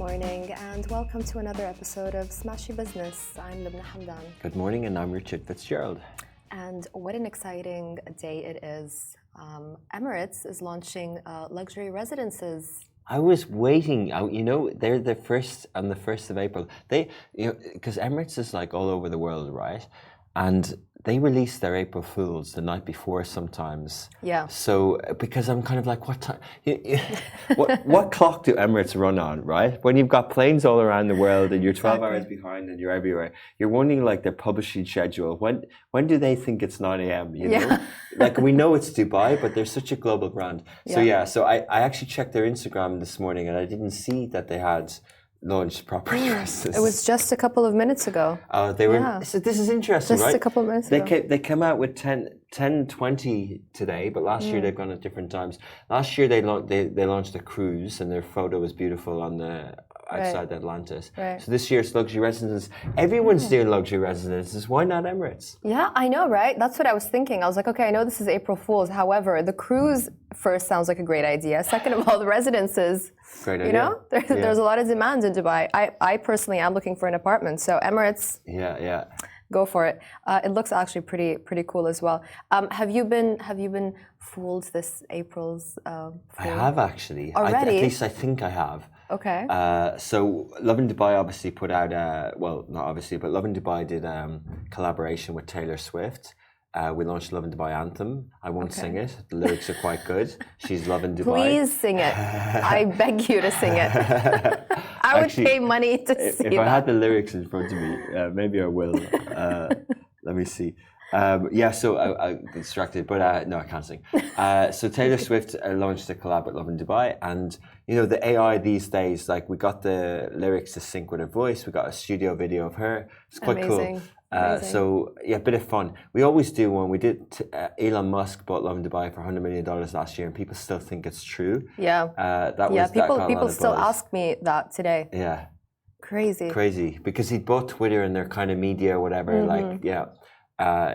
morning and welcome to another episode of Smashy Business. I'm Lubna Hamdan. Good morning, and I'm Richard Fitzgerald. And what an exciting day it is. Emirates is launching luxury residences. I was waiting. They're the first on the 1st of April. Because Emirates is like all over the world, right? And they release their April Fools the night before sometimes. Yeah. So, because I'm kind of like, what time? What clock do Emirates run on, right? When you've got planes all around the world and you're 12 hours behind and you're everywhere, you're wondering like their publishing schedule. When do they think it's 9 a.m.? You know? Like we know it's Dubai, but they're such a global brand. So I actually checked their Instagram this morning and I didn't see that they had launched proper dresses. It was just a couple of minutes ago. They were. Yeah. So this is interesting, just right? Just a couple of minutes ago. They came out with 10:20 today, but last year they've gone at different times. Last year they launched a cruise, and their photo was beautiful on the outside Atlantis. Right. So this year it's luxury residences. Everyone's doing luxury residences. Why not Emirates? Yeah, I know, right? That's what I was thinking. I was like, okay, I know this is April Fool's. However, the cruise first sounds like a great idea. Second of all, the residences. Great idea. You know, there's a lot of demand in Dubai. I personally am looking for an apartment. So Emirates. Yeah. Go for it. It looks actually pretty cool as well. Have you been fooled this April's? I have actually. Already? At least I think I have. Okay. So Lovin Dubai obviously put out not obviously, but Lovin Dubai did collaboration with Taylor Swift. We launched Lovin Dubai Anthem. I won't sing it. The lyrics are quite good. She's Lovin Dubai. Please sing it. I beg you to sing it. I would pay money to see that. If I had the lyrics in front of me, maybe I will. Let me see. So I got distracted, but no, I can't sing. So Taylor Swift launched a collab with Lovin Dubai, and you know the AI these days, like we got the lyrics to sync with her voice. We got a studio video of her. It's quite cool. So yeah, a bit of fun. We always do one. We did. Elon Musk bought Lovin Dubai for $100 million last year, and people still think it's true. Yeah. People still ask me that today. Yeah. Crazy. Because he bought Twitter and their kind of media or whatever.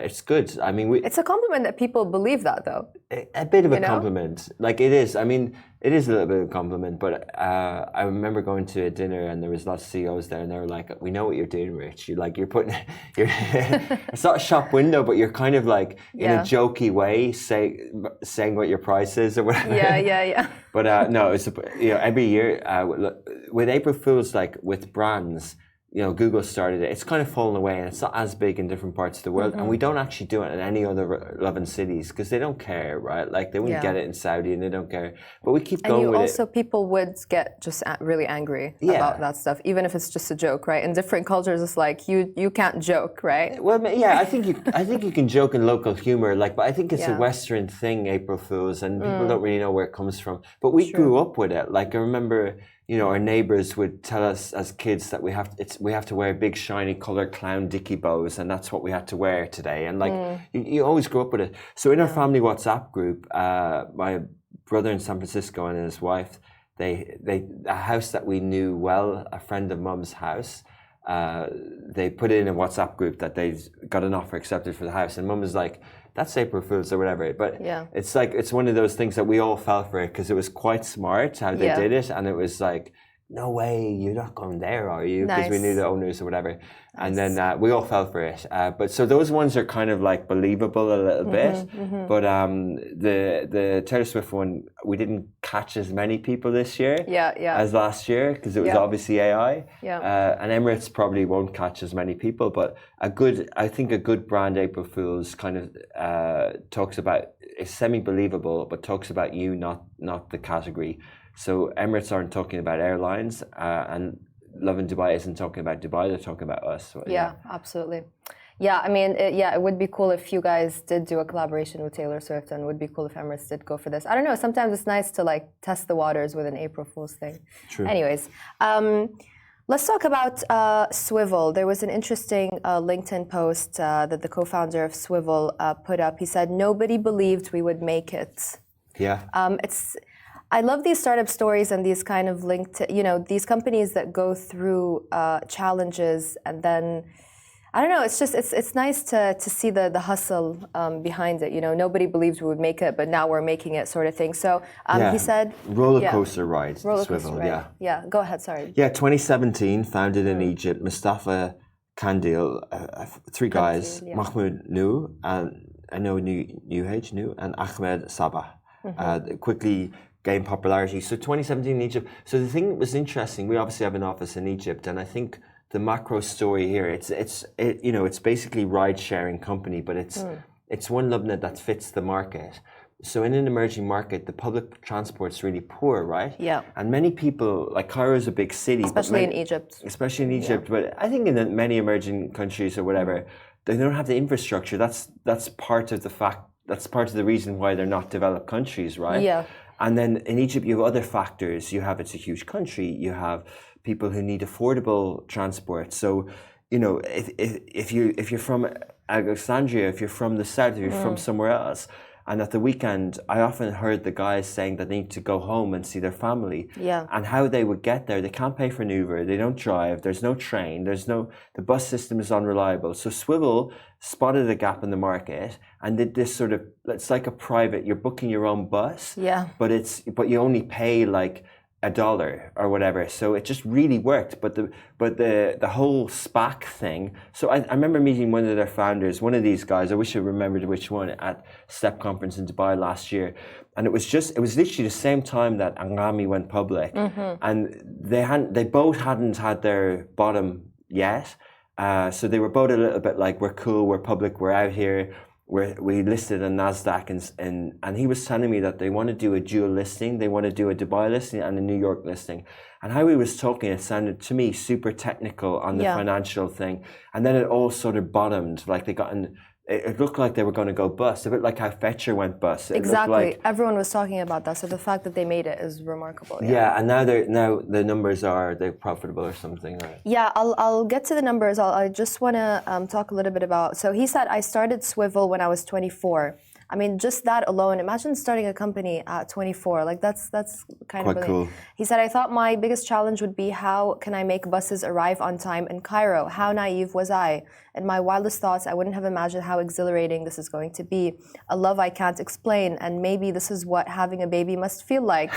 It's good. I mean, it's a compliment that people believe that, though. A bit of a compliment. Like it is. I mean, it is a little bit of a compliment. But I remember going to a dinner and there was lots of CEOs there, and they were like, "We know what you're doing, Rich. You're putting. It's not a shop window, but you're kind of like in a jokey way saying what your price is or whatever." Yeah. But no, it's every year with April Fools, like with brands. You know, Google started it. It's kind of fallen away, and it's not as big in different parts of the world. And we don't actually do it in any other Lovin cities because they don't care, right? Like they wouldn't get it in Saudi, and they don't care. But we keep going with it. And also, people would get just really angry about that stuff, even if it's just a joke, right? In different cultures, it's like you can't joke, right? Well, yeah, I think you can joke in local humor, like, but I think it's a Western thing, April Fools, and people don't really know where it comes from. But we grew up with it. Like I remember. You know, our neighbours would tell us as kids that we have to wear big shiny coloured clown dicky bows, and that's what we had to wear today. And like you always grew up with it. So in our family WhatsApp group, my brother in San Francisco and his wife, a house that we knew well, a friend of Mum's house. They put it in a WhatsApp group that they got an offer accepted for the house, and Mum was like, "That's April Fools" or whatever. But it's like it's one of those things that we all fell for it because it was quite smart how they did it, and it was like, "No way, you're not going there, are you?" Because we knew the owners or whatever. And then we all fell for it. But so those ones are kind of like believable a little bit. But the Taylor Swift one, we didn't catch as many people this year as last year because it was obviously AI. And Emirates probably won't catch as many people. But I think a good brand April Fools kind of talks about, is semi-believable, but talks about you, not the category. So Emirates aren't talking about airlines, and Lovin Dubai isn't talking about Dubai, they're talking about us. So, Absolutely. Yeah, I mean, it would be cool if you guys did do a collaboration with Taylor Swift, and it would be cool if Emirates did go for this. I don't know, sometimes it's nice to like test the waters with an April Fool's thing. True. Anyways, let's talk about Swvl. There was an interesting LinkedIn post that the co-founder of Swvl put up. He said, "Nobody believed we would make it." Yeah. I love these startup stories and these kind of linked, these companies that go through challenges and then I don't know. It's just it's nice to see the hustle behind it. You know, nobody believed we would make it, but now we're making it, sort of thing. So he said roller coaster rides. Roller coaster Swvl, ride. Yeah. Go ahead. Sorry. Yeah, 2017, founded in Egypt. Mustafa Kandil, three guys, Mahmoud Nu, and I know Nu, and Ahmed Sabah. Quickly gained popularity. So 2017 in Egypt. So the thing that was interesting, we obviously have an office in Egypt, and I think the macro story here, it's basically ride sharing company, but it's one Lubna that fits the market. So in an emerging market, the public transport's really poor, right? Yeah. And many people, like Cairo is a big city, especially in Egypt. Especially in Egypt, but I think in many emerging countries or whatever, they don't have the infrastructure. That's part of the fact. That's part of the reason why they're not developed countries, right? Yeah. And then in Egypt, you have other factors. It's a huge country. You have people who need affordable transport. So, you know, if you're from Alexandria, if you're from the south, if you're from somewhere else, and at the weekend, I often heard the guys saying that they need to go home and see their family. Yeah. And how they would get there. They can't pay for an Uber. They don't drive. There's no train. The bus system is unreliable. So Swvl spotted a gap in the market and did this sort of, it's like a private, you're booking your own bus. Yeah. But you only pay like $1 or whatever. So it just really worked. But the whole SPAC thing. So I remember meeting one of their founders, one of these guys, I wish I remembered which one, at STEP conference in Dubai last year. And it was literally the same time that Ambani went public. And they both hadn't had their bottom yet. So they were both a little bit like, we're cool, we're public, we're out here. We listed on NASDAQ and he was telling me that they want to do a dual listing. They want to do a Dubai listing and a New York listing. And how he was talking, it sounded to me super technical on the financial thing. And then it all sort of bottomed. Like it looked like they were going to go bust. A bit like how Fetcher went bust. Exactly. Everyone was talking about that. So the fact that they made it is remarkable. Yeah, and now the numbers they're profitable or something. Right? Yeah, I'll get to the numbers. I just want to talk a little bit about. So he said, I started Swvl when I was 24. I mean, just that alone, imagine starting a company at 24. Like that's kind of cool. He said, I thought my biggest challenge would be how can I make buses arrive on time in Cairo? How naive was I? In my wildest thoughts, I wouldn't have imagined how exhilarating this is going to be. A love I can't explain, and maybe this is what having a baby must feel like.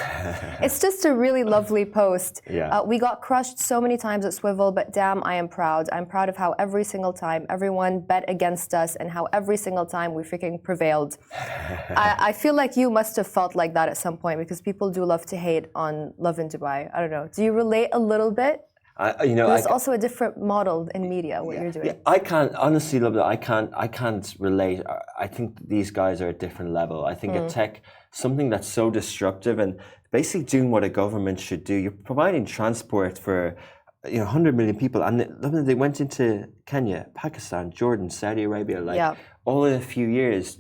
It's just a really lovely post. Yeah. We got crushed so many times at Swvl, but damn, I am proud. I'm proud of how every single time everyone bet against us and how every single time we freaking prevailed. I feel like you must have felt like that at some point because people do love to hate on Love in Dubai. I don't know. Do you relate a little bit? It's also a different model in media, what you're doing. Yeah, I can't, honestly, love that. I can't relate. I think these guys are at a different level. I think a tech, something that's so disruptive and basically doing what a government should do. You're providing transport for 100 million people. And they went into Kenya, Pakistan, Jordan, Saudi Arabia, all in a few years.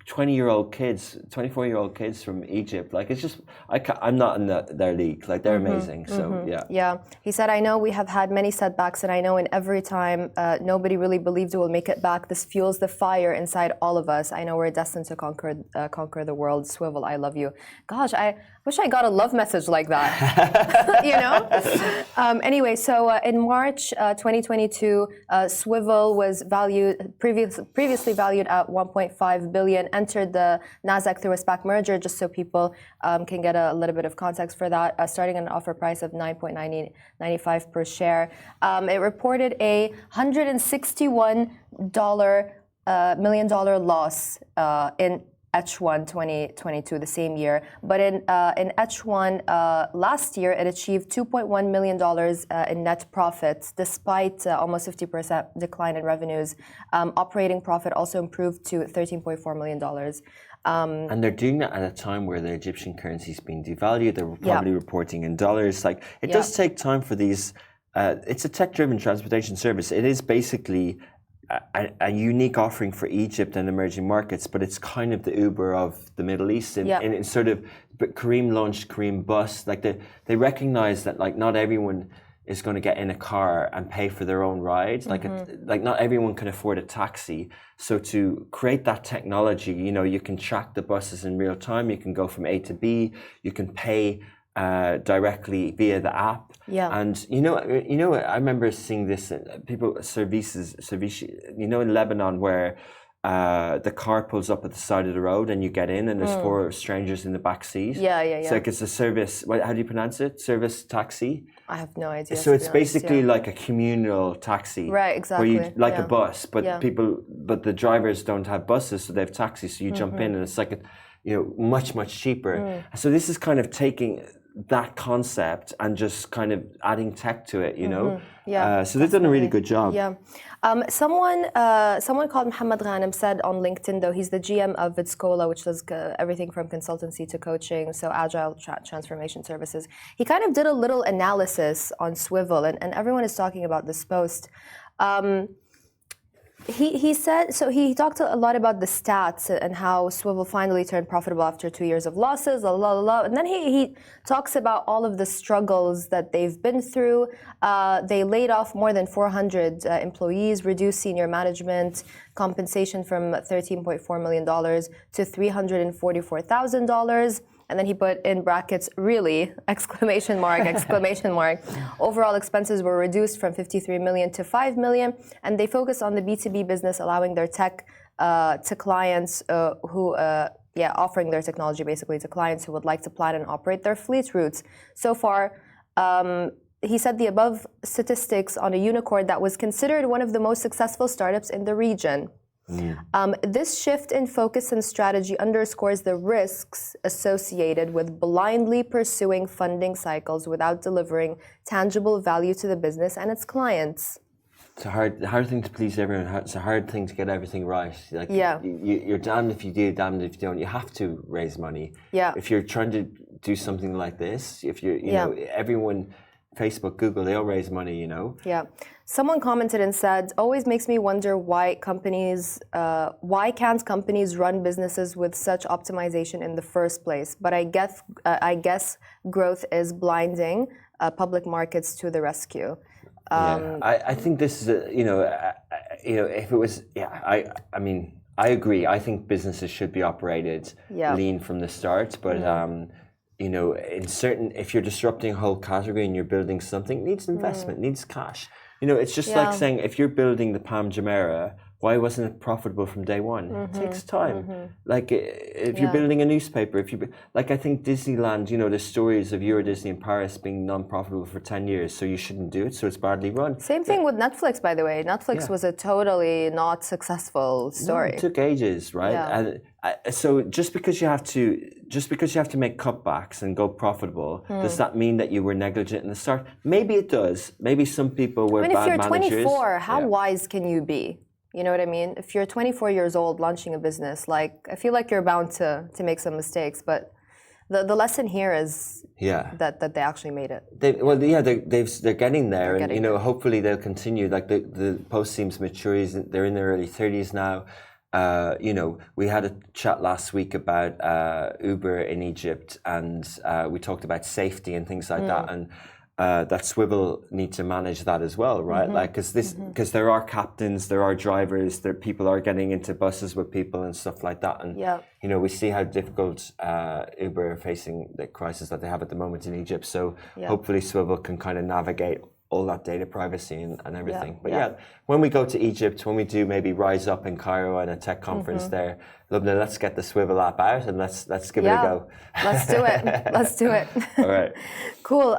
20-year-old kids, 24-year-old kids from Egypt. Like, it's just, I'm not in their league. Like, they're amazing. So, yeah. Yeah. He said, I know we have had many setbacks, and I know in every time nobody really believed we'll make it back. This fuels the fire inside all of us. I know we're destined to conquer the world. Swvl, I love you. Gosh, I wish I got a love message like that. Anyway, so in March 2022, Swvl was previously valued at 1.5 billion. Entered the NASDAQ through a SPAC merger, just so people can get a little bit of context for that, starting at an offer price of $9.95 per share. It reported a $161 million loss in H1 2022, the same year. But in H1 last year, it achieved $2.1 million in net profits, despite almost 50% decline in revenues. Operating profit also improved to $13.4 million. And they're doing that at a time where the Egyptian currency is being devalued. They're probably reporting in dollars. Like, it does take time for these. It's a tech-driven transportation service. It is basically a unique offering for Egypt and emerging markets, but it's kind of the Uber of the Middle East. And sort of, but Kareem launched Kareem Bus. Like, they recognize that, like, not everyone is going to get in a car and pay for their own rides. Like, like not everyone can afford a taxi. So to create that technology, you can track the buses in real time. You can go from A to B. You can pay directly via the app. Yeah. And I remember seeing this people services, in Lebanon where the car pulls up at the side of the road and you get in and there's four strangers in the back seat. Yeah. It's like it's a service. How do you pronounce it? Service taxi. I have no idea. So it's basically like a communal taxi, right? Exactly. Where you a bus, but the drivers don't have buses, so they have taxis. So you jump in, and it's like much cheaper. So this is kind of taking that concept and just kind of adding tech to it, so they've done a really good job. Yeah. Someone called Mohammed Ghanem said on LinkedIn, though, he's the GM of Vidscola, which does everything from consultancy to coaching, so agile transformation services. He kind of did a little analysis on Swvl, and everyone is talking about this post. He said, so he talked a lot about the stats and how Swvl finally turned profitable after 2 years of losses, and then he talks about all of the struggles that they've been through. They laid off more than 400 employees, reduced senior management compensation from $13.4 million to $344,000. And then he put in brackets, really, exclamation mark. Overall expenses were reduced from 53 million to 5 million. And they focus on the B2B business, allowing their tech to clients offering their technology basically to clients who would like to plan and operate their fleet routes. So far, he said the above statistics on a unicorn that was considered one of the most successful startups in the region. This shift in focus and strategy underscores the risks associated with blindly pursuing funding cycles without delivering tangible value to the business and its clients. It's a hard thing to please everyone. It's a hard thing to get everything right. You're damned if you do, damned if you don't. You have to raise money. Yeah. If you're trying to do something like this, if you're, everyone, Facebook, Google, they all raise money, Yeah. Someone commented and said, always makes me wonder why can't companies run businesses with such optimization in the first place? But I guess growth is blinding public markets to the rescue. I think this is, if it was, I mean, I agree. I think businesses should be operated lean from the start, but if you're disrupting a whole category and you're building something, it needs investment, needs cash. It's just like saying, if you're building the Palm Jumeirah, why wasn't it profitable from day one? It takes time. Like if you're building a newspaper, I think Disneyland, there's stories of Euro Disney in Paris being non-profitable for 10 years, so you shouldn't do it, so it's badly run. Same thing with Netflix, by the way. Netflix was a totally not successful story. No, it took ages, right? And so just because you have to make cutbacks and go profitable, does that mean that you were negligent in the start? Maybe it does. Maybe some people were bad managers. If you're 24, how wise can you be? You know what I mean? If you're 24 years old launching a business, I feel like you're bound to make some mistakes, but the lesson here is that they actually made it. They're getting there, and hopefully they'll continue. Like the post seems mature. They're in their early 30s now. We had a chat last week about Uber in Egypt, and we talked about safety and things like that, and that Swvl need to manage that as well, right? Because there are captains, there are drivers, people are getting into buses with people and stuff like that, and we see how difficult Uber are facing the crisis that they have at the moment in Egypt. So hopefully Swvl can kind of navigate all that data privacy and everything. But when we go to Egypt, when we do maybe Rise Up in Cairo and a tech conference there, Lubna, let's get the Swvl app out and let's give it a go. Let's do it. Let's do it. All right. Cool.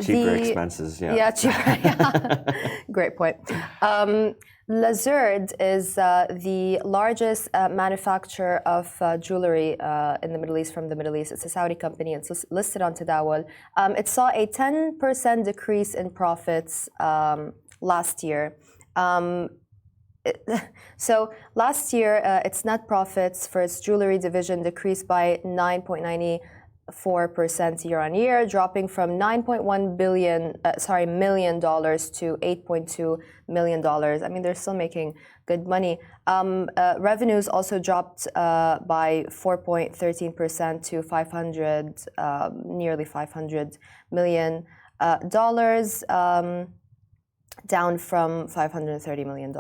Cheaper expenses, Yeah, cheaper. Great point. Lazurde is the largest manufacturer of jewelry in the Middle East, from the Middle East. It's a Saudi company. It's listed on Tadawul. It saw a 10% decrease in profits last year. So last year, its net profits for its jewelry division decreased by 9.94% year on year, dropping from $9.1 million to $8.2 million. I mean, they're still making good money. Revenues also dropped by 4.13% to nearly $500 million, down from $530 million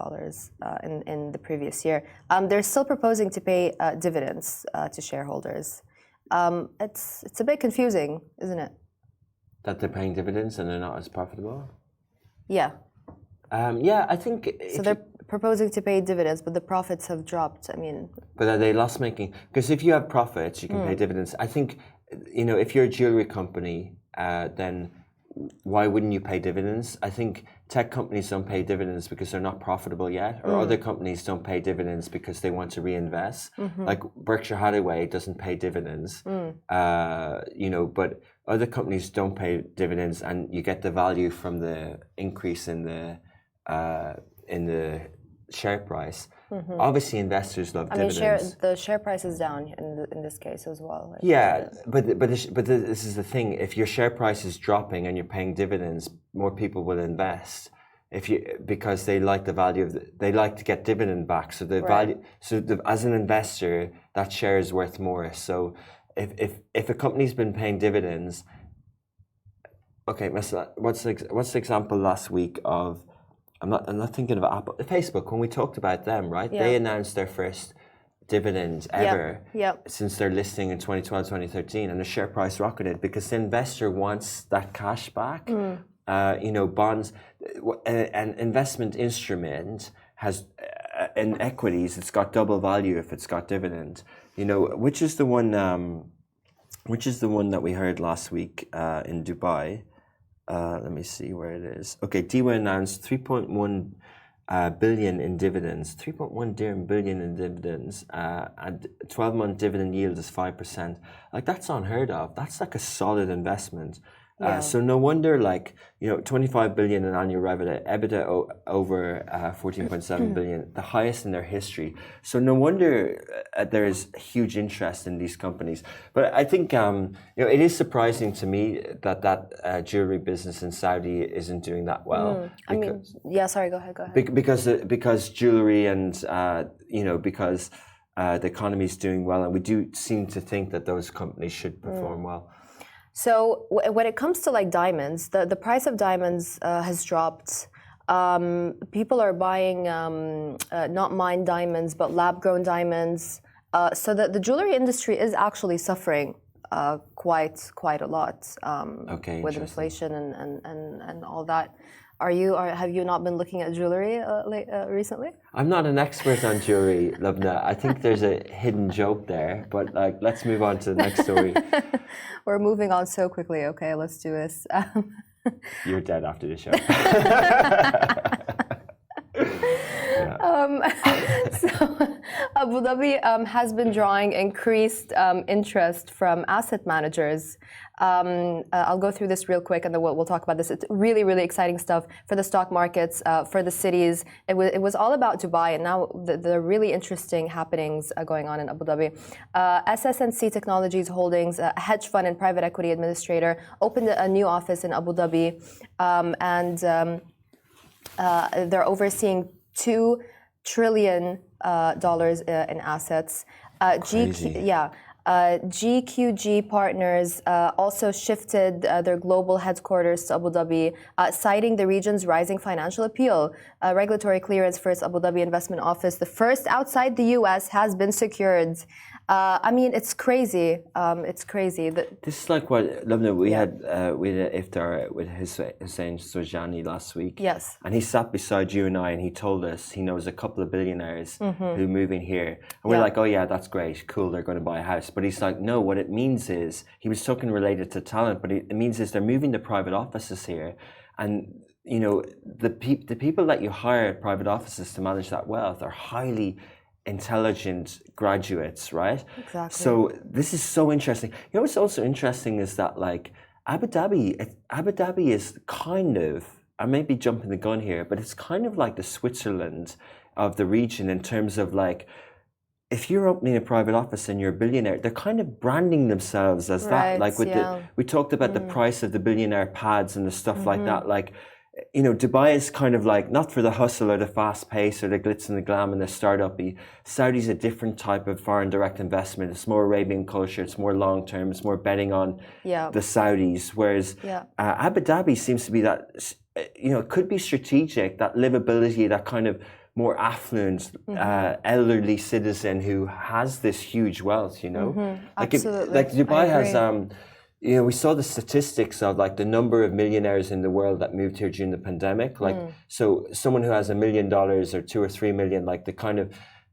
in the previous year. They're still proposing to pay dividends to shareholders. It's a bit confusing, isn't it? That they're paying dividends and they're not as profitable? Yeah. Yeah, I think... So they're proposing to pay dividends, but the profits have dropped. I mean... But are they loss-making? Because if you have profits, you can pay dividends. I think, if you're a jewelry company, then why wouldn't you pay dividends? I think tech companies don't pay dividends because they're not profitable yet, or other companies don't pay dividends because they want to reinvest. Like Berkshire Hathaway doesn't pay dividends, but other companies don't pay dividends, and you get the value from the increase in the share price. Obviously, investors love dividends. The share price is down in this case as well. Yeah, but this is the thing. If your share price is dropping and you're paying dividends, more people will invest. Because they like the value of they like to get dividend back. So the value. So as an investor, that share is worth more. So if a company's been paying dividends, okay, what's the example last week of? I'm not thinking of Apple. Facebook, when we talked about them, right? Yeah. They announced their first dividends ever since their listing in 2012, 2013, and the share price rocketed because the investor wants that cash back. Bonds, an investment instrument has in equities, it's got double value if it's got dividend. Which is the one that we heard last week in Dubai. Let me see where it is. Okay, DIWA announced 3.1 billion in dividends, 3.1 billion in dividends, and 12-month dividend yield is 5%. Like, that's unheard of. That's like a solid investment. So no wonder, 25 billion in annual revenue, EBITDA over 14.7 billion, the highest in their history. So no wonder there is huge interest in these companies. But I think it is surprising to me that jewelry business in Saudi isn't doing that well. Sorry, go ahead. Because jewelry and because the economy is doing well, and we do seem to think that those companies should perform well. So when it comes to diamonds, the price of diamonds has dropped. People are buying not mined diamonds, but lab-grown diamonds. So the jewelry industry is actually suffering quite a lot with inflation and all that. Have you not been looking at jewelry recently? I'm not an expert on jewelry, Lubna. I think there's a hidden joke there, but let's move on to the next story. We're moving on so quickly. Okay, let's do this. You're dead after the show. So Abu Dhabi has been drawing increased interest from asset managers. I'll go through this real quick and then we'll talk about this. It's really, really exciting stuff for the stock markets, for the cities. It was all about Dubai, and now the really interesting happenings going on in Abu Dhabi. SS&C Technologies Holdings, a hedge fund and private equity administrator, opened a new office in Abu Dhabi, and they're overseeing $2 trillion in assets. GQG Partners also shifted their global headquarters to Abu Dhabi, citing the region's rising financial appeal. Regulatory clearance for its Abu Dhabi investment office, the first outside the US, has been secured. It's crazy. It's crazy. This is like what, Lubna, we had iftar with Hussein Sojani last week. Yes. And he sat beside you and I, and he told us he knows a couple of billionaires who move in here. And we're like, oh yeah, that's great, cool, they're going to buy a house. But he's like, no, what it means is, he was talking related to talent, but it means is they're moving the private offices here. And the people that you hire at private offices to manage that wealth are highly intelligent graduates, right? Exactly. So this is so interesting. What's also interesting is that Abu Dhabi is kind of, I may be jumping the gun here, but it's kind of like the Switzerland of the region in terms of if you're opening a private office and you're a billionaire, they're kind of branding themselves as that. We talked about the price of the billionaire pads and the stuff like that. Dubai is kind of not for the hustle or the fast pace or the glitz and the glam and the startup-y. Saudi's a different type of foreign direct investment. It's more Arabian culture. It's more long-term. It's more betting on the Saudis. Whereas Abu Dhabi seems to be that, it could be strategic, that livability, that kind of more affluent, elderly citizen who has this huge wealth, Absolutely. Dubai has... we saw the statistics of like the number of millionaires in the world that moved here during the pandemic. Like, so someone who has $1 million or 2 or 3 million, like the kind of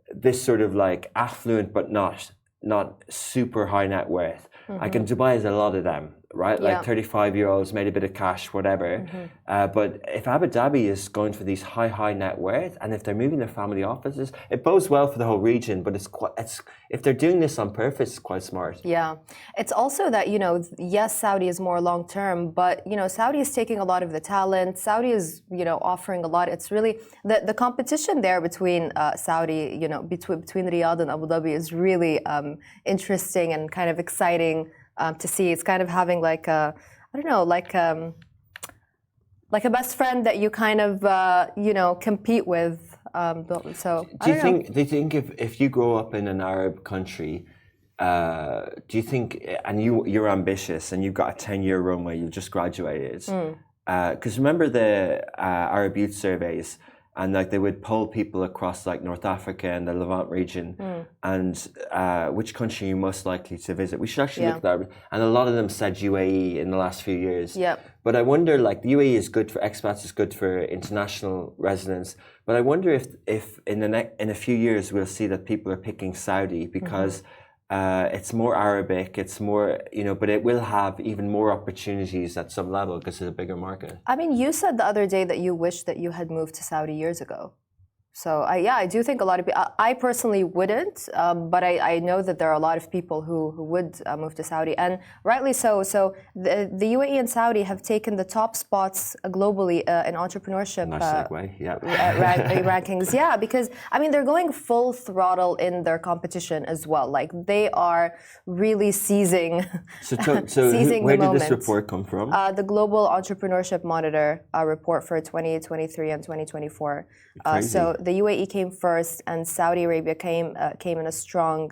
this sort of like affluent but not super high net worth. Like in Dubai, there's a lot of them, right? Like 35-year-olds made a bit of cash, whatever. But if Abu Dhabi is going for these high net worth, and if they're moving their family offices, it bodes well for the whole region. But if they're doing this on purpose, it's quite smart. Yeah, it's also that yes, Saudi is more long term, but Saudi is taking a lot of the talent. Saudi is offering a lot. It's really the competition there between Saudi, between Riyadh and Abu Dhabi is really interesting and kind of exciting. To see, it's kind of having like a, I don't know, like a best friend that you kind of compete with. So do you think if you grow up in an Arab country, do you think, and you're ambitious and you've got a 10-year runway, you just graduated, because remember the Arab Youth Surveys, and like they would poll people across like North Africa and the Levant region, and which country you're most likely to visit. We should actually look at that. And a lot of them said UAE in the last few years. Yeah. But I wonder, like the UAE is good for expats, it's good for international residents. But I wonder if in a few years we'll see that people are picking Saudi because it's more Arabic, it's more, but it will have even more opportunities at some level because it's a bigger market. I mean, you said the other day that you wish that you had moved to Saudi years ago. So I do think a lot of people, I personally wouldn't, but I know that there are a lot of people who would move to Saudi, and rightly so. So the UAE and Saudi have taken the top spots globally in entrepreneurship rankings. Yeah, because I mean, they're going full throttle in their competition as well. Like they are really seizing. So where did this report come from? The Global Entrepreneurship Monitor report for 2023 and 2024. So the UAE came first, and Saudi Arabia came in a strong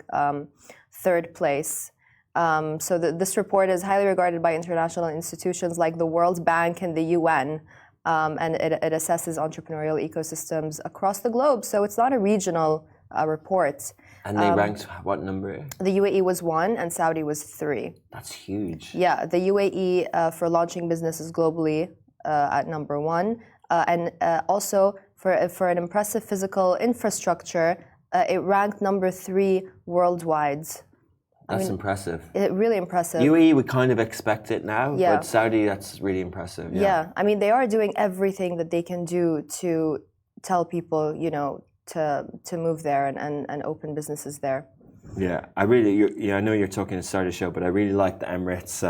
third place. So this report is highly regarded by international institutions like the World Bank and the UN, and it assesses entrepreneurial ecosystems across the globe. So it's not a regional report. And they ranked what number? The UAE was 1 and Saudi was 3. That's huge. Yeah, the UAE for launching businesses globally at number 1, and also for an impressive physical infrastructure, it ranked number 3 worldwide. That's impressive. Really impressive. UAE, we kind of expect it now, but Saudi, that's really impressive. Yeah, I mean, they are doing everything that they can do to tell people, to move there and open businesses there. Yeah, I know you're talking to start a show, but I really like the Emirates.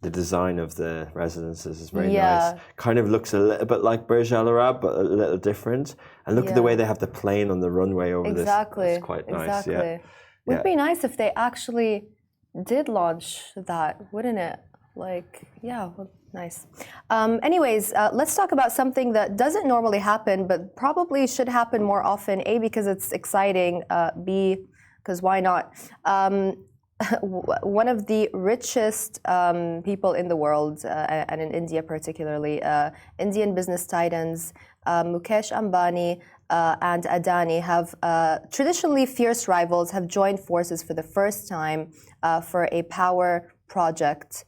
The design of the residences is very nice. Kind of looks a little bit like Burj Al Arab, but a little different. And look at the way they have the plane on the runway over this. It's quite nice. Yeah. Would be nice if they actually did launch that, wouldn't it? Nice. Anyways, let's talk about something that doesn't normally happen, but probably should happen more often. A, because it's exciting. B, because why not? One of the richest people in the world, and in India particularly, Indian business titans Mukesh Ambani and Adani have traditionally fierce rivals have joined forces for the first time for a power project,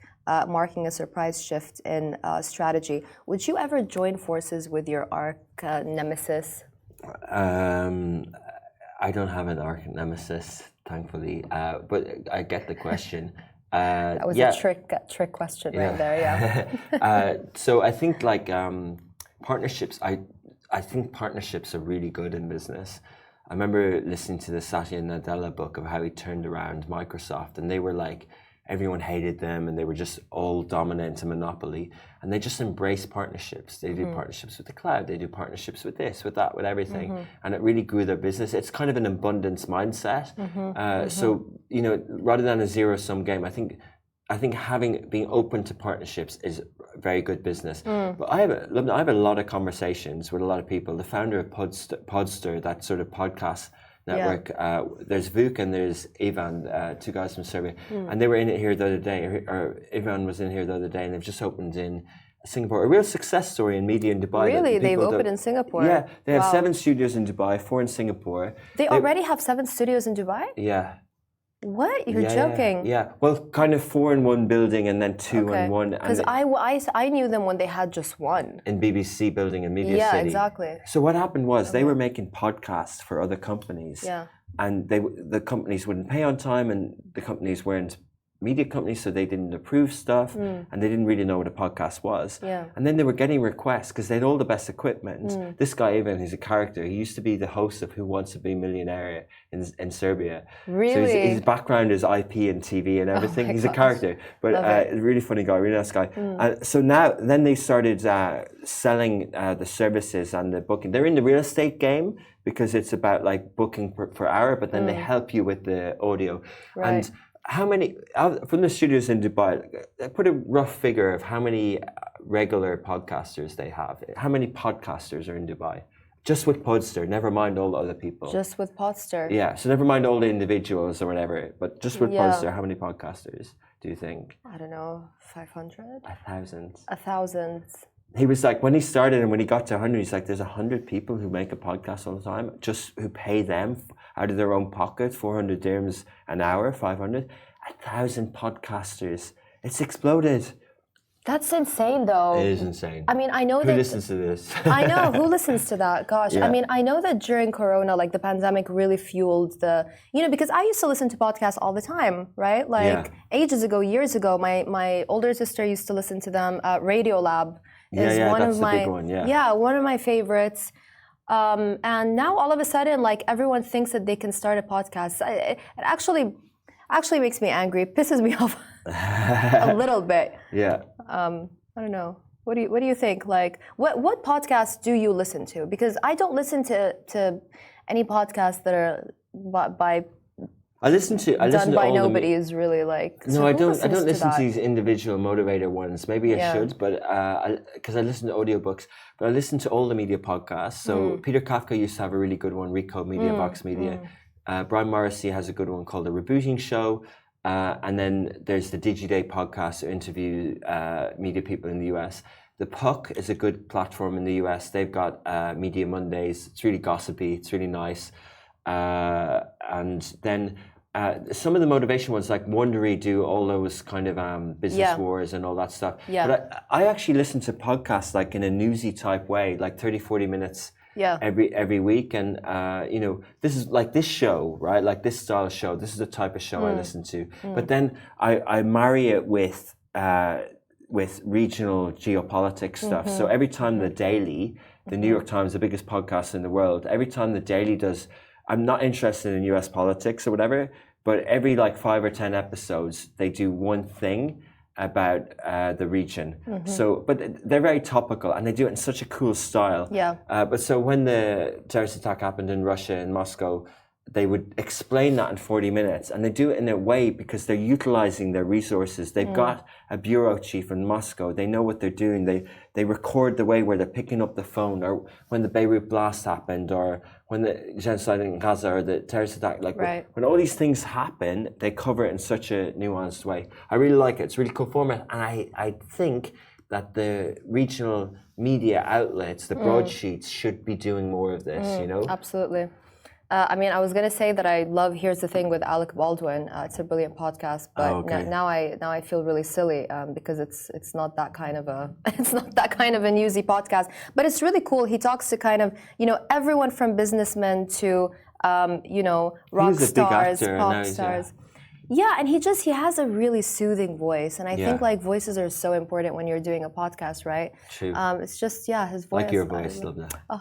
marking a surprise shift in strategy. Would you ever join forces with your arch nemesis? I don't have an arch nemesis, thankfully, but I get the question. That was a trick question right there. Yeah. So I think partnerships. I think partnerships are really good in business. I remember listening to the Satya Nadella book of how he turned around Microsoft, and they were like, everyone hated them, and they were just all dominant and monopoly, and they just embraced partnerships. They do partnerships with the cloud, they do partnerships with this, with that, with everything, and it really grew their business. It's kind of an abundance mindset. So rather than a zero-sum game, I think being open to partnerships is very good business. But I have a lot of conversations with a lot of people. The founder of Podster, that sort of podcast network, there's Vuk and there's Ivan, 2 guys from Serbia, and they were in it here the other day, or Ivan was in here the other day, and they've just opened in Singapore, a real success story in media in Dubai. Really? They've opened in Singapore? Yeah, they have 7 studios in Dubai, 4 in Singapore. They already have 7 studios in Dubai? Yeah. What? You're joking? Yeah. Well, kind of 4 in one building and then 2 in one. Because I knew them when they had just one. In BBC building in Media City. Yeah, exactly. So what happened was they were making podcasts for other companies. Yeah. And the companies wouldn't pay on time, and the companies weren't media companies, so they didn't approve stuff, and they didn't really know what a podcast was. Yeah. And then they were getting requests because they had all the best equipment. This guy, Ivan, he's a character. He used to be the host of Who Wants to Be a Millionaire in Serbia. Really? So his background is IP and TV and everything. He's a character, but a really funny guy, really nice guy. So then they started selling the services and the booking. They're in the real estate game because it's about like booking per hour, but then they help you with the audio. Right. And how many, from the studios in Dubai, put a rough figure of how many regular podcasters they have. How many podcasters are in Dubai? Just with Podster, never mind all the other people. Just with Podster. Yeah, so never mind all the individuals or whatever, but just with Podster, how many podcasters do you think? I don't know, 500? 1,000. 1,000. He was like, when he started and when he got to 100, he's like, there's 100 people who make a podcast all the time, just who pay them out of their own pocket, 400 dirhams an hour, 500. 1,000 podcasters. It's exploded. That's insane, though. It is insane. I mean, I know who listens to this? I know who listens to that. Gosh, I mean, I know that during Corona, like the pandemic, really fueled the. Because I used to listen to podcasts all the time, right? Like ages ago, years ago, my older sister used to listen to them. Radio Lab is one that's of my big one, one of my favorites. And now all of a sudden, like everyone thinks that they can start a podcast. It actually makes me angry. Pisses me off a little bit. Yeah. I don't know. What do you think? Like, what podcasts do you listen to? Because I don't listen to any podcasts that are by. I listen to done by all nobody is really like. No, I don't listen to these individual motivator ones. Maybe I should, but because I listen to audiobooks, but I listen to all the media podcasts. So Peter Kafka used to have a really good one, Recode Media, Vox Media. Brian Morrissey has a good one called The Rebooting Show. And then there's the DigiDay podcast who interview media people in the US. The Puck is a good platform in the US. They've got Media Mondays. It's really gossipy. It's really nice. And then some of the motivation ones, like Wondery, do all those kind of business wars and all that stuff. Yeah. But I actually listen to podcasts like in a newsy type way, like 30, 40 minutes. Yeah. Every week, and this is like this show, right? Like this style of show. This is the type of show I listen to. But then I marry it with regional geopolitics stuff. So every time the Daily, the New York Times, the biggest podcast in the world, every time the Daily does, I'm not interested in US politics or whatever, but every like 5 or 10 episodes, they do one thing about the region. So, but they're very topical and they do it in such a cool style. Yeah. But so when the terrorist attack happened in Russia, in Moscow, they would explain that in 40 minutes, and they do it in a way because they're utilizing their resources. They've got a bureau chief in Moscow. They know what they're doing. They record the way where they're picking up the phone, or when the Beirut blast happened, or when the genocide in Gaza, or the terrorist attack. Like when all these things happen, they cover it in such a nuanced way. I really like it. It's a really cool format, and I think that the regional media outlets, the broadsheets, should be doing more of this. Absolutely. I mean, I was gonna say that I love Here's the Thing with Alec Baldwin. It's a brilliant podcast, but now I feel really silly because it's not that kind of a newsy podcast. But it's really cool. He talks to kind of everyone from businessmen to rock stars, pop stars. Yeah, and he has a really soothing voice, and I think like voices are so important when you're doing a podcast, right? True. It's just his voice. Like your voice, love that. Oh,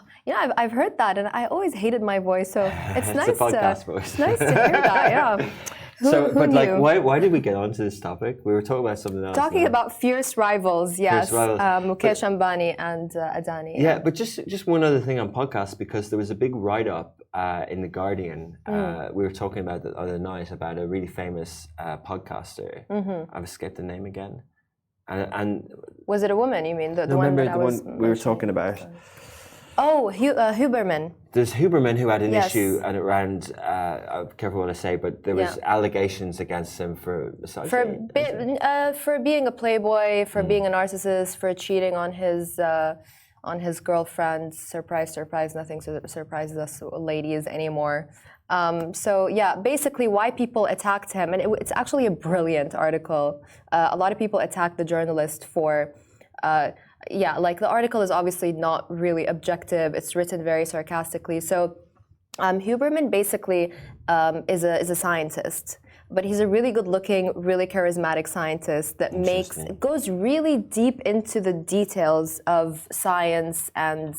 I've heard that, and I always hated my voice, so it's nice. It's a podcast voice. It's nice to hear that. Yeah. Who knew? Like, why did we get onto this topic? We were talking about something else. Talking about fierce rivals, yes. Fierce rivals. Mukesh Ambani and Adani. Yeah, but just one other thing on podcasts, because there was a big write-up in The Guardian. We were talking about the other night about a really famous podcaster. I've escaped the name again. And was it a woman, you mean? The one that I was we were talking about? Oh, Huberman. There's Huberman who had an issue around, careful what I say, but there was allegations against him for misogyny. For being a playboy, for being a narcissist, for cheating on his girlfriend. Surprise, surprise, nothing surprises us ladies anymore. So yeah, basically why people attacked him, and it's actually a brilliant article. A lot of people attacked the journalist for, like the article is obviously not really objective. It's written very sarcastically. So Huberman basically is a scientist, but he's a really good-looking, really charismatic scientist that goes really deep into the details of science and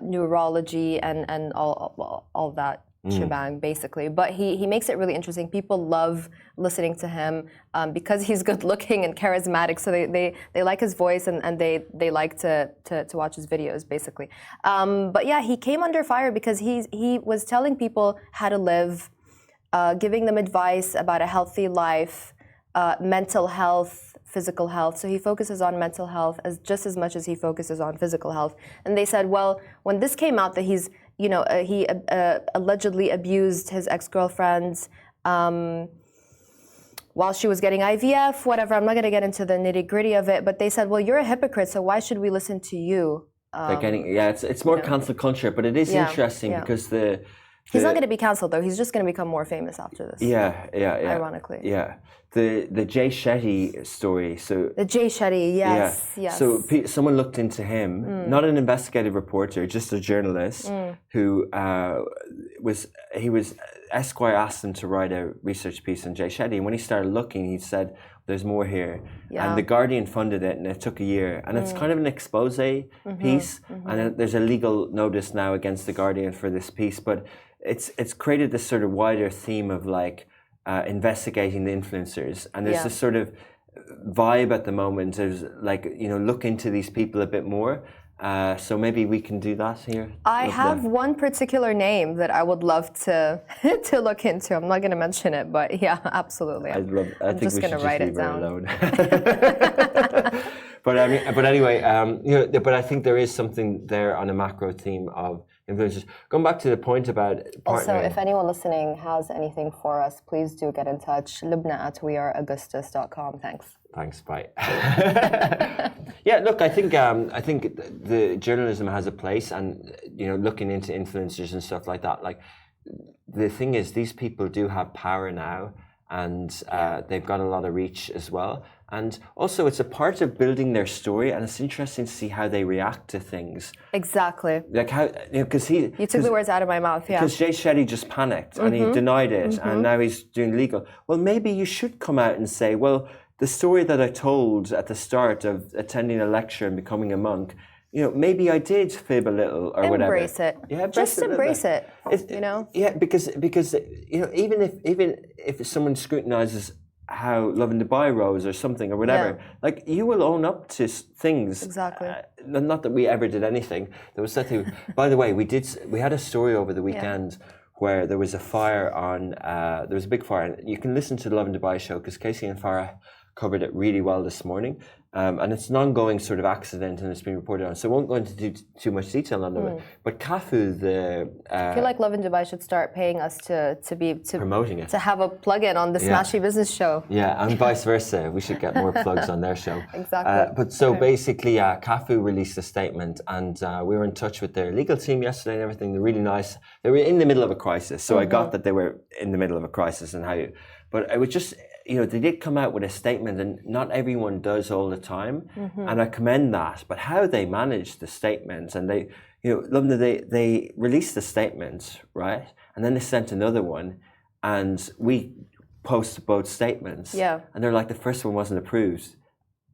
neurology and all that shebang, basically. But he makes it really interesting. People love listening to him because he's good-looking and charismatic. So they like his voice and they like to watch his videos, basically. But yeah, he came under fire because he was telling people how to live, giving them advice about a healthy life, mental health, physical health. So he focuses on mental health just as much as he focuses on physical health. And they said, well, when this came out that he allegedly abused his ex-girlfriend while she was getting IVF, whatever. I'm not going to get into the nitty-gritty of it, but they said, well, you're a hypocrite, so why should we listen to you? It's more cancel culture, but it is interesting because he's not going to be cancelled, though. He's just going to become more famous after this. Yeah. Ironically. Yeah. The Jay Shetty story. So the Jay Shetty, yes. So someone looked into him, not an investigative reporter, just a journalist who was Esquire asked him to write a research piece on Jay Shetty, and when he started looking, he said, "There's more here." Yeah. And the Guardian funded it, and it took a year. And it's kind of an expose piece, and there's a legal notice now against the Guardian for this piece, but it's created this sort of wider theme of like investigating the influencers, and there's this sort of vibe at the moment of like, look into these people a bit more. So maybe we can do that here. I have one particular name that I would love to look into. I'm not going to mention it, but yeah, absolutely. I'm just going to write it down. But anyway, but I think there is something there on a macro theme of influencers. Going back to the point about partnering. Also, if anyone listening has anything for us, please do get in touch. Lubna@weareaugustus.com. Thanks. Bye. Yeah, look, I think the journalism has a place, and looking into influencers and stuff like that. Like, the thing is, these people do have power now, and they've got a lot of reach as well. And also, it's a part of building their story, and it's interesting to see how they react to things. Exactly. Like how, because you took the words out of my mouth. Yeah. Because Jay Shetty just panicked and he denied it, and now he's doing legal. Well, maybe you should come out and say, well, the story that I told at the start of attending a lecture and becoming a monk, maybe I did fib a little or whatever. Embrace it. Yeah, just embrace it. Yeah, because even if someone scrutinizes how Love in Dubai rose or something or whatever, like, you will own up to things. Exactly. Not that we ever did anything. There was something. By the way, we had a story over the weekend where there was a fire on. There was a big fire, and you can listen to the Love in Dubai show because Casey and Farah covered it really well this morning. And it's an ongoing sort of accident, and it's been reported on. So I won't go into too much detail on it. But Cafu, I feel like Love in Dubai should start paying us to promoting it, to have a plug-in on the Smashy Business Show. Yeah, and vice versa. We should get more plugs on their show. Exactly. But so basically, Cafu released a statement, and we were in touch with their legal team yesterday and everything. They're really nice. They were in the middle of a crisis, so I got that they were in the middle of a crisis and how. But it was just. They did come out with a statement, and not everyone does all the time, and I commend that. But how they managed the statements, and they released the statement, right, and then they sent another one, and we posted both statements, and they're like, the first one wasn't approved,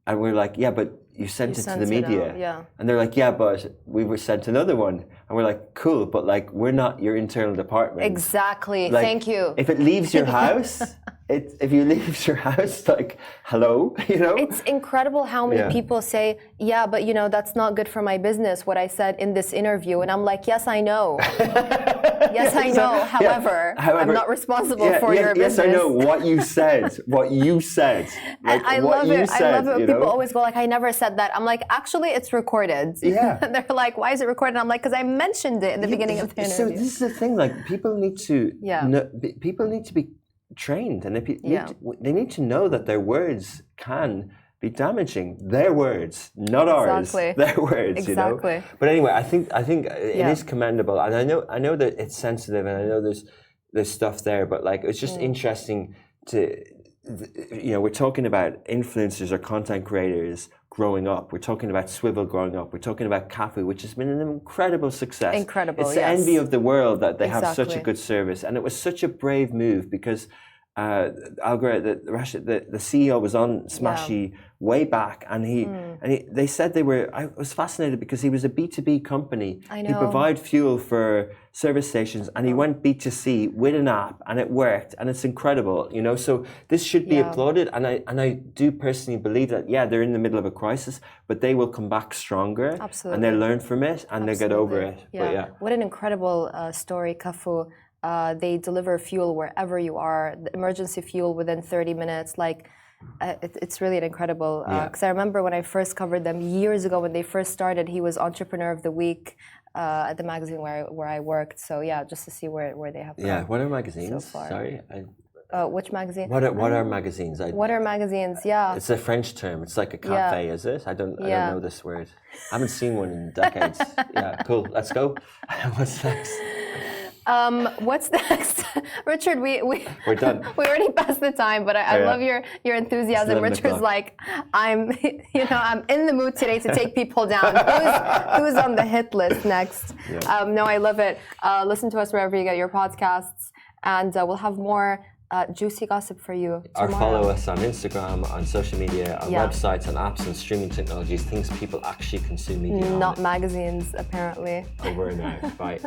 and we're like, yeah, but you sent it to the media, and they're like, yeah, but we were sent another one, and we're like, cool, but like, we're not your internal department. Exactly. Like, thank you. If it leaves your house. If you leave your house, like, hello, It's incredible how many people say, yeah, but that's not good for my business, what I said in this interview. And I'm like, yes, I know. Yes, I know. However, I'm not responsible for your business. Yes, I know what you said. What you said. Like, I love it. I love it when people always go like, I never said that. I'm like, actually, it's recorded. Yeah. And they're like, why is it recorded? I'm like, because I mentioned it in the beginning of the interview. So this is the thing. Like, people need to people need to be trained, and they need to know that their words can be damaging. Their words, not ours. Their words, you know. But anyway, I think it is commendable, and I know that it's sensitive, and I know there's stuff there, but like it's just interesting to, you know, we're talking about influencers or content creators growing up. We're talking about Swvl growing up. We're talking about Cafu, which has been an incredible success. Incredible, it's the envy of the world that they have such a good service, and it was such a brave move because Algorand, the CEO, was on Smashy way back, and they said they were. I was fascinated because he was a B2B company. I know. He provided fuel for service stations, and he went B2C with an app, and it worked, and it's incredible, you know. So this should be applauded, and I do personally believe that they're in the middle of a crisis, but they will come back stronger. Absolutely. And they'll learn from it, and they'll get over it. Yeah. But What an incredible story, Cafu. They deliver fuel wherever you are, the emergency fuel within 30 minutes. Like, it's really an incredible. Because I remember when I first covered them years ago, when they first started, he was Entrepreneur of the Week at the magazine where I worked. So yeah, just to see where they have. Yeah, what are magazines? So far. Sorry. Which magazine? What are magazines? What are magazines? Yeah. It's a French term. It's like a cafe, is it? I don't know this word. I haven't seen one in decades. Yeah, cool. Let's go. What's next? What's next? Richard, we're done. We already passed the time, but I love your enthusiasm. Richard's like, I'm in the mood today to take people down. Who's on the hit list next? Yeah. No, I love it. Listen to us wherever you get your podcasts, and we'll have more juicy gossip for you tomorrow. Or follow us on Instagram, on social media, on websites, on apps, and streaming technologies, things people actually consume media Not magazines, apparently. Over and out. Bye.